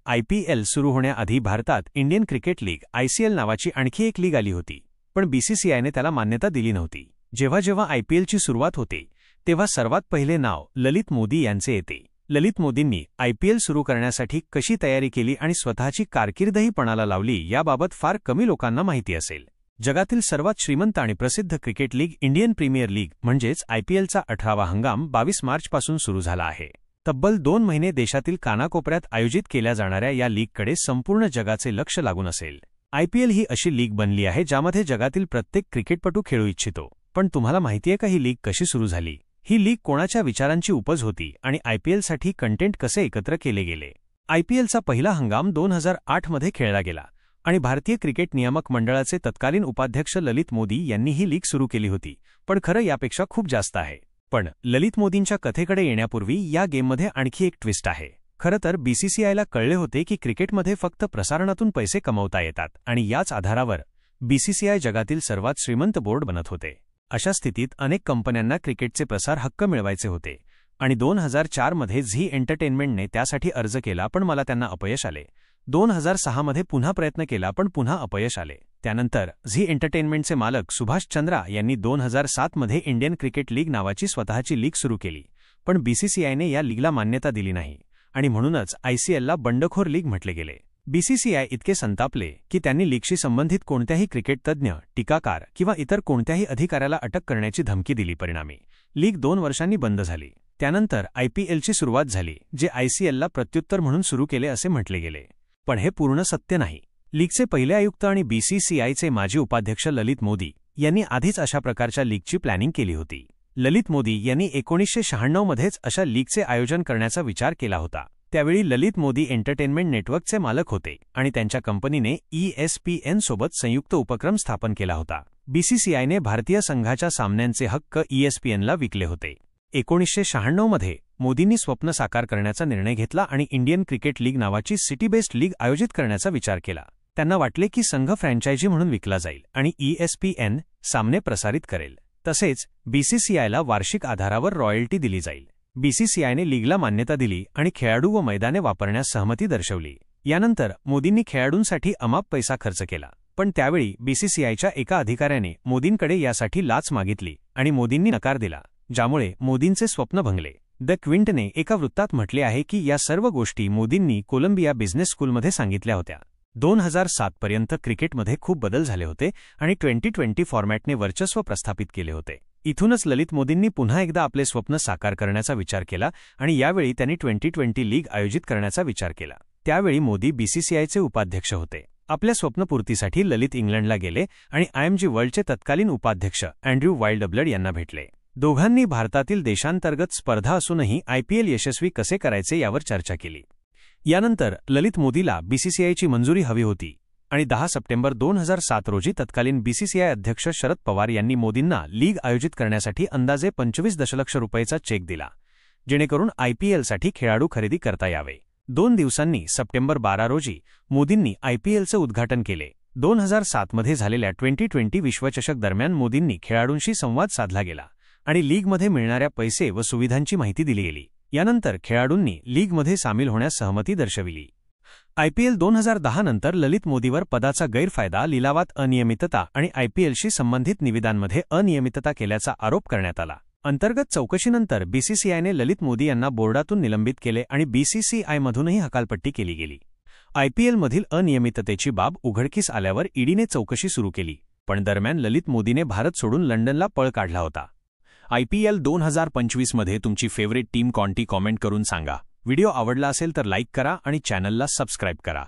IPL सुरू होण्याआधी भारतात इंडियन क्रिकेट लीग ICL नावाची आणखी एक लीग आली होती, पण BCCIने त्याला मान्यता दिली नव्हती. जेव्हा IPLची सुरुवात होते तेव्हा सर्वात पहिले नाव ललित मोदी यांचे येते. ललित मोदींनी IPL सुरू करण्यासाठी कशी तयारी केली आणि स्वतःची कारकीर्दही पणाला लावली याबाबत फार कमी लोकांना माहिती असेल. जगातील सर्वात श्रीमंत आणि प्रसिद्ध cricket league Indian Premier League म्हणजेच IPLचा 18वा हंगाम 22 मार्चपासून सुरू झाला आहे. तब्बल 2 महिने देशातील कानाकोपऱ्यात आयोजित केल्या जाणाऱ्या या लीगकडे संपूर्ण जगाचे लक्ष लागून असेल. IPL ही अशी लीग बनली आहे ज्यामध्ये जगातील प्रत्येक क्रिकेटपटू खेळू इच्छितो. पण तुम्हाला माहितीये का ही लीग कशी सुरू झाली? ही लीग कोणाच्या विचारांची उपज होती आणि IPLसाठी कंटेंट कसे एकत्र केले गेले? IPLचा पहिला हंगाम 2008 मध्ये खेळला गेला आणि भारतीय क्रिकेट नियामक मंडळाचे तत्कालीन उपाध्यक्ष ललित मोदी यांनी ही लीग सुरू केली होती. पण खरं यापेक्षा खूप जास्त आहे. पण ललित मोदींच्या कथेकडे येण्यापूर्वी या गेममध्ये आणखी एक ट्विस्ट आहे. खरं तर BCCIला कळले होते की क्रिकेटमध्ये फक्त प्रसारणातून पैसे कमवता येतात आणि याच आधारावर BCCI जगातील सर्वात श्रीमंत बोर्ड बनत होते. अशा स्थितीत अनेक कंपन्यांना क्रिकेटचे प्रसार हक्क मिळवायचे होते आणि 2004 मध्ये झी एंटरटेनमेंटने त्यासाठी अर्ज केला, पण मला त्यांना अपयश आले. 2006 मध्ये पुन्हा प्रयत्न केला, पण पुन्हा अपयश आले. त्यानंतर झी एंटरटेनमेंटचे मालक सुभाष चंद्रा यांनी 2007 मध्ये इंडियन क्रिकेट लीग नावाची स्वतःची लीग सुरू केली, पण BCCIने या लीगला मान्यता दिली नाही आणि म्हणूनच ICLला बंडखोर लीग म्हटले गेले. BCCI इतके संतापले की त्यांनी लीगशी संबंधित कोणत्याही क्रिकेट तज्ज्ञ, टीकाकार किंवा इतर कोणत्याही अधिकाऱ्याला अटक करण्याची धमकी दिली. परिणामी लीग 2 वर्षांनी बंद झाली. त्यानंतर IPLची सुरुवात झाली, जे ICLला प्रत्युत्तर म्हणून सुरू केले असे म्हटले गेले. पण हे पूर्ण सत्य नाही. लीगचे पहिले आयुक्त आणि BCCIचे माजी उपाध्यक्ष ललित मोदी यांनी आधीच अशा प्रकारच्या लीगची प्लॅनिंग केली होती. ललित मोदी यांनी 1996 मध्येच अशा लीगचे आयोजन करण्याचा विचार केला होता. त्यावेळी ललित मोदी एंटरटेनमेंट नेटवर्कचे मालक होते आणि त्यांच्या कंपनीने ESPN सोबत संयुक्त उपक्रम स्थापन केला होता. BCCIने भारतीय संघाच्या सामन्यांचे हक्क ESPNला विकले होते. 1996 मध्ये मोदींनी स्वप्न साकार करण्याचा निर्णय घेतला आणि इंडियन क्रिकेट लीग नावाची सिटी बेस्ड लीग आयोजित करण्याचा विचार केला. त्यांना वाटले की संघ फ्रँचायझी म्हणून विकला जाईल आणि ESPN सामने प्रसारित करेल. तसेच BCCIला वार्षिक आधारावर रॉयल्टी दिली जाईल. BCCIने लीगला मान्यता दिली आणि खेळाडू व मैदाने वापरण्यास सहमती दर्शवली. यानंतर मोदींनी खेळाडूंसाठी अमाप पैसा खर्च केला, पण त्यावेळी BCCIच्या एका अधिकाऱ्याने मोदींकडे यासाठी लाच मागितली आणि मोदींनी नकार दिला, ज्यामुळे मोदींचे स्वप्न भंगले. द क्विंटने एका वृत्तात म्हटले आहे की या सर्व गोष्टी मोदींनी कोलंबिया बिझनेस स्कूलमध्ये सांगितल्या होत्या. 2007 पर्यंत क्रिकेटमध्ये खूप बदल झाले होते आणि 2020 फॉर्मॅटने वर्चस्व प्रस्थापित केले होते. इथूनच ललित मोदींनी पुन्हा एकदा आपले स्वप्न साकार करण्याचा विचार केला आणि यावेळी त्यांनी 2020 लीग आयोजित करण्याचा विचार केला. त्यावेळी मोदी BCCIचे उपाध्यक्ष होते. आपल्या स्वप्नपूर्तीसाठी ललित इंग्लंडला गेले आणि IMG वर्ल्डचे तत्कालीन उपाध्यक्ष अँड्र्यू वाइल्डब्लड यांना भेटले. दोघांनी भारतातील देशांतर्गत स्पर्धा असूनही IPL यशस्वी कसे करायचे यावर चर्चा केली. यानंतर ललित मोदीला BCCIची मंजुरी हवी होती आणि 10 सप्टेंबर 2007 रोजी तत्कालीन BCCI अध्यक्ष शरद पवार यांनी मोदींना लीग आयोजित करण्यासाठी अंदाजे 25 दशलक्ष रुपयेचा चेक दिला, जेणेकरून IPLसाठी खेळाडू खरेदी करता यावे. 2 दिवसांनी सप्टेंबर 12 रोजी मोदींनी IPLचं उद्घाटन केले. 2007 मध्ये झालेल्या 2020 विश्वचषक दरम्यान मोदींनी खेळाडूंशी संवाद साधला गेला आणि लीगमध्ये मिळणाऱ्या पैसे व सुविधांची माहिती दिली गेली. यानंतर खेळाडूंनी लीगमध्ये सामील होण्यास सहमती दर्शविली. IPL 2010 नंतर ललित मोदीवर पदाचा गैरफायदा, लिलावात अनियमितता आणि IPLशी संबंधित निविदांमध्ये अनियमितता केल्याचा आरोप करण्यात आला. अंतर्गत चौकशीनंतर BCCIने ललित मोदी यांना बोर्डातून निलंबित केले आणि BCCIमधूनही हकालपट्टी केली गेली. IPLमधील अनियमिततेची बाब उघडकीस आल्यावर EDने चौकशी सुरू केली, पण दरम्यान ललित मोदीने भारत सोडून लंडनला पळ काढला होता. IPL 2025 मध्ये तुमची फेवरेट टीम कोणती कॉमेंट करून सांगा. व्हिडिओ आवडला असेल तर लाईक करा आणि चॅनलला सबस्क्राईब करा.